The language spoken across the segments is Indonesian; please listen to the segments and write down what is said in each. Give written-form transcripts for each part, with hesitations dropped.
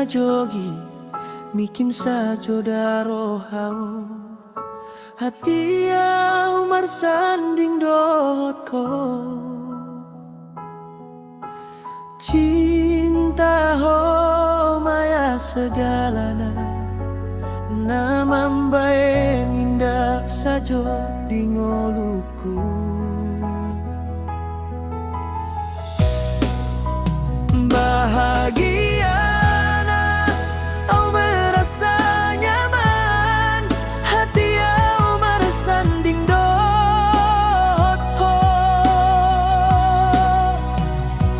sajogi mikim sajo daro hau hati umar sanding dot ko cinta ho maya segalana namambae indah sajo di ngoluku bahagia au merasa nyaman hati au meresanding dot ho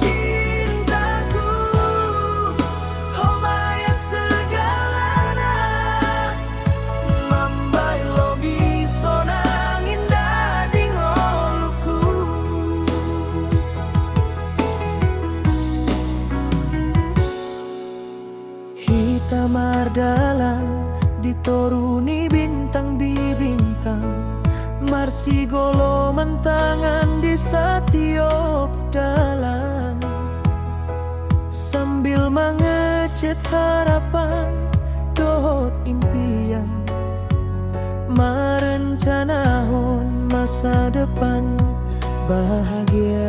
cintaku ho maya segalana mambai logi sonang indah di ngoluku hitam ardalan ditoruni bintang di bintang marsi golo mentangan di setiap dalan sambil mengecet harapan dohot impian merencanahon masa depan bahagia